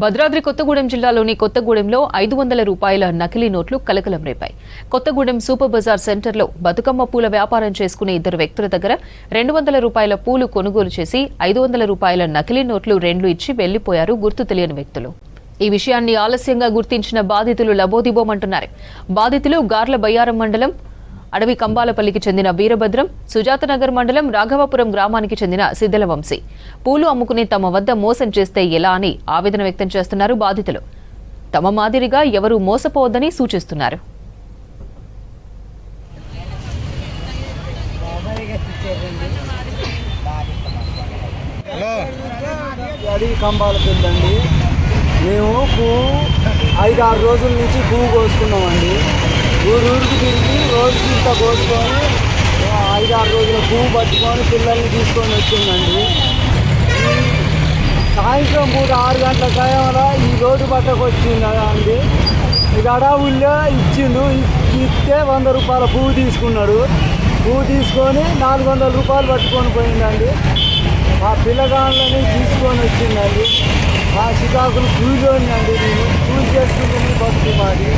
భద్రాద్రి కొత్తగూడెం జిల్లాలోని కొత్తగూడెంలో 500 రూపాయల నకిలీ నోట్లు కలకలం రేపాయి. కొత్తగూడెం సూపర్ బజార్ సెంటర్లో బతుకమ్మ పూల వ్యాపారం చేసుకునే ఇద్దరు వ్యక్తుల దగ్గర 200 రూపాయల పూలు కొనుగోలు చేసి 500 రూపాయల నకిలీ నోట్లు 2 ఇచ్చి వెళ్లిపోయారు గుర్తు తెలియని వ్యక్తులు. ఈ విషయాన్ని ఆలస్యంగా గుర్తించిన బాధితులు లబోదిబోమంటున్నారు. బాధితులు గార్ల బయ్యారం మండలం అడవి కంబాలపల్లికి చెందిన వీరభద్రం, సుజాతనగర్ మండలం రాఘవాపురం గ్రామానికి చెందిన సిద్దల వంశీ. పూలు అమ్ముకుని తమ వద్ద మోసం చేస్తే ఎలా అని ఆవేదన వ్యక్తం చేస్తున్నారు బాధితులు. తమ మాదిరిగా ఎవరూ మోసపోవద్దని సూచిస్తున్నారు. అడవి కంబాలపల్లి మేము 5-6 రోజుల నుంచి పువ్వు కోసుకున్నామండి. ఊరికి తిరిగి రోజుకి ఇంత కోసుకొని 5-6 రోజుల పువ్వు పట్టుకొని పిల్లల్ని తీసుకొని వచ్చిందండి. సాయంత్రం పూట 6 గంటల టైంలో ఈ రోడ్డు పట్టకు వచ్చిందండి. ఇది అడవుల్లో ఇచ్చిండు. ఇస్తే 100 రూపాయల పువ్వు తీసుకున్నాడు. పువ్వు తీసుకొని 400 రూపాయలు పట్టుకొని పోయిందండి. ఆ పిల్లగాళ్ళని తీసుకొని వచ్చిందండి. ఆ సికాకులు కూలిందండి. నేను కూలి చేసుకుంటుంది బతుకు మాది.